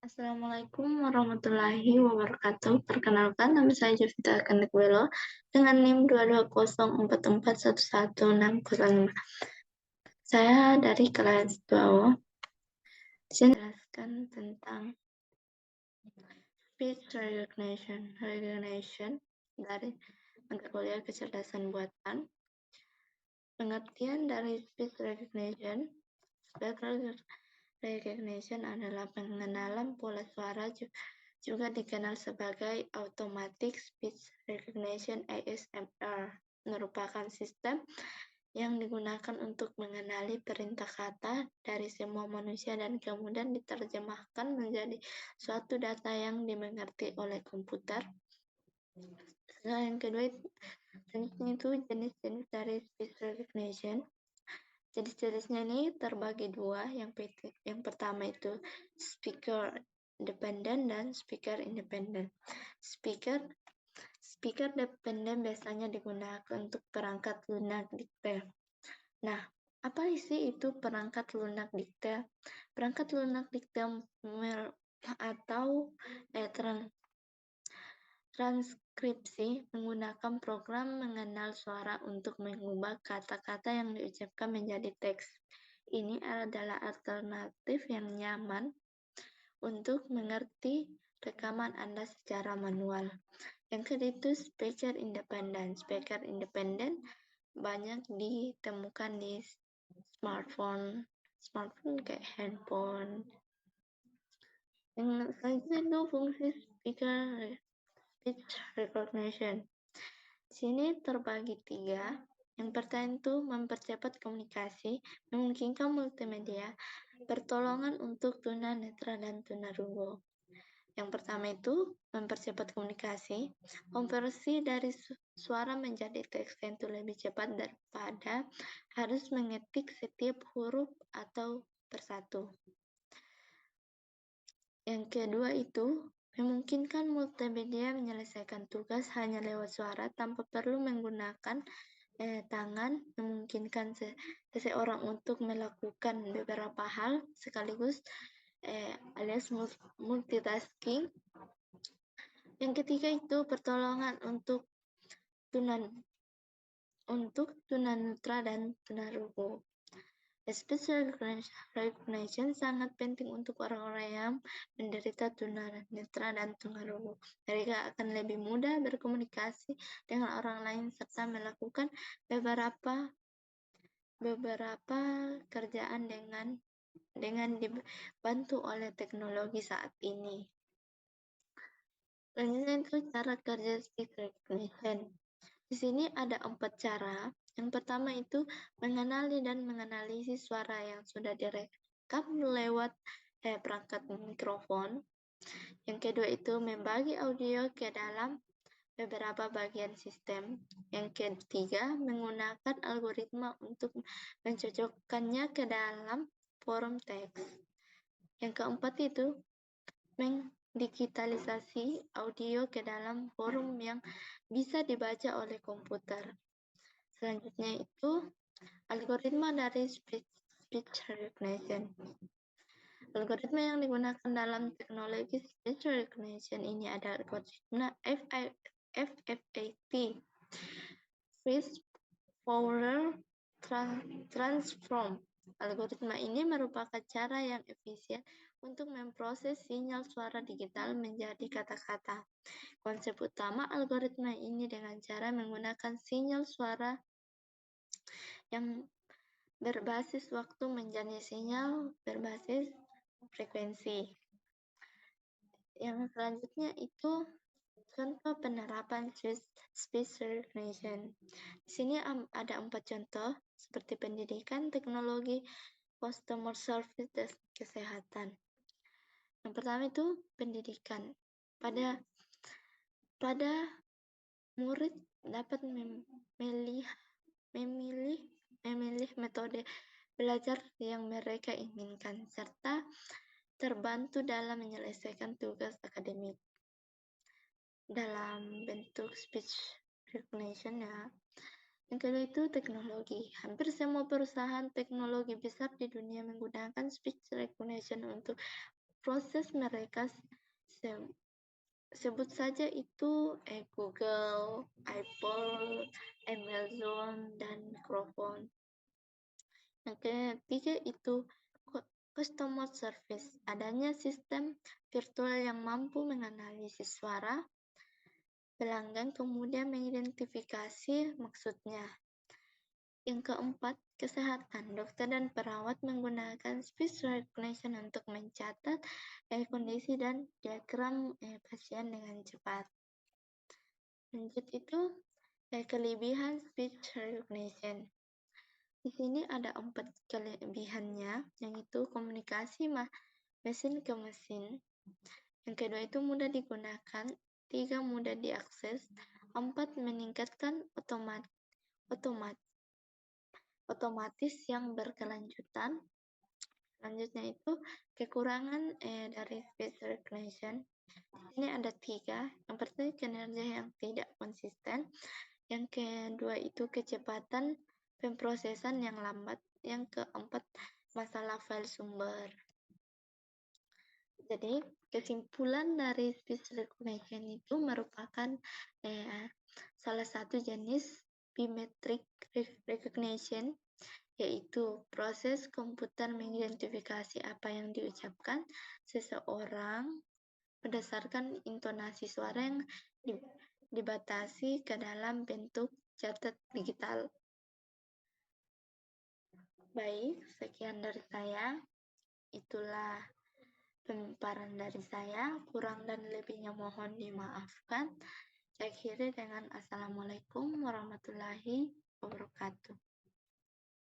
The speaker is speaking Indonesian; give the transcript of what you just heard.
Assalamualaikum warahmatullahi wabarakatuh. Perkenalkan, nama saya Jovita Kandekwelo dengan NIM 22044111605. Saya dari kelas 2O. Saya jelaskan tentang speech recognition dari mata kuliah kecerdasan buatan. Pengertian dari speech recognition adalah pengenalan pola suara, juga dikenal sebagai Automatic Speech Recognition (ASMR), merupakan sistem yang digunakan untuk mengenali perintah kata dari semua manusia dan kemudian diterjemahkan menjadi suatu data yang dimengerti oleh komputer. Yang kedua itu jenis-jenis dari speech recognition. Jenis-jenisnya ini terbagi dua. Yang pertama itu speaker dependent dan speaker independent. Speaker dependent biasanya digunakan untuk perangkat lunak dikte. Nah, apa sih itu perangkat lunak dikte? Perangkat lunak dikte atau transkripsi menggunakan program mengenal suara untuk mengubah kata-kata yang diucapkan menjadi teks. Ini adalah alternatif yang nyaman untuk mengerti rekaman Anda secara manual. Yang kedua itu speaker independent. Speaker independent banyak ditemukan di smartphone kayak handphone. Yang selanjutnya itu fungsi speech recognition. Di sini terbagi tiga. Yang pertama itu mempercepat komunikasi, memungkinkan multimedia, pertolongan untuk tunanetra dan tunarungu. Yang pertama itu mempercepat komunikasi, konversi dari suara menjadi teks tentu lebih cepat daripada harus mengetik setiap huruf atau persatu. Yang kedua itu memungkinkan multimedia menyelesaikan tugas hanya lewat suara tanpa perlu menggunakan tangan, memungkinkan seseorang untuk melakukan beberapa hal sekaligus alias multitasking. Yang ketiga itu pertolongan untuk tunanetra dan tunarungu. Speech recognition sangat penting untuk orang-orang yang menderita tunanetra dan tunarungu. Mereka akan lebih mudah berkomunikasi dengan orang lain serta melakukan beberapa kerjaan dengan dibantu oleh teknologi saat ini. Selanjutnya itu cara kerja speech recognition. Di sini ada 4 cara. Yang pertama itu mengenali dan menganalisis suara yang sudah direkam lewat perangkat mikrofon. Yang kedua itu membagi audio ke dalam beberapa bagian sistem. Yang ketiga, menggunakan algoritma untuk mencocokkannya ke dalam forum teks. Yang keempat itu digitalisasi audio ke dalam forum yang bisa dibaca oleh komputer. Selanjutnya itu algoritma dari speech recognition. Algoritma yang digunakan dalam teknologi speech recognition ini adalah algoritma FFAT, Fast Forward Transform. Algoritma ini merupakan cara yang efisien untuk memproses sinyal suara digital menjadi kata-kata. Konsep utama algoritma ini dengan cara menggunakan sinyal suara yang berbasis waktu menjadi sinyal berbasis frekuensi. Yang selanjutnya itu contoh penerapan speech recognition. Di sini ada 4 contoh seperti pendidikan, teknologi, customer service, dan kesehatan. Yang pertama itu pendidikan. Pada murid dapat memilih metode belajar yang mereka inginkan serta terbantu dalam menyelesaikan tugas akademik dalam bentuk speech recognition ya. Yang kedua itu teknologi. Hampir semua perusahaan teknologi besar di dunia menggunakan speech recognition untuk proses mereka sebut saja itu Google, Apple, Amazon, dan Microphone. Yang ketiga itu customer service, adanya sistem virtual yang mampu menganalisis suara pelanggan kemudian mengidentifikasi maksudnya. Yang keempat, kesehatan. Dokter dan perawat menggunakan speech recognition untuk mencatat kondisi dan diagram pasien dengan cepat. Lanjut itu kelebihan speech recognition. Di sini ada 4 kelebihannya, yaitu komunikasi mesin ke mesin. Yang kedua itu mudah digunakan, 3 mudah diakses, 4 meningkatkan otomatis yang berkelanjutan. Selanjutnya itu kekurangan dari speech recognition. Ini ada 3. Yang pertama kinerja yang tidak konsisten. Yang kedua itu kecepatan pemrosesan yang lambat. Yang keempat masalah file sumber. Jadi kesimpulan dari speech recognition itu merupakan salah satu jenis biometric recognition, yaitu proses komputer mengidentifikasi apa yang diucapkan seseorang berdasarkan intonasi suara yang dibatasi ke dalam bentuk catat digital. Baik, sekian dari saya. Itulah pemaparan dari saya, kurang dan lebihnya mohon dimaafkan. Saya akhiri dengan Assalamualaikum warahmatullahi wabarakatuh.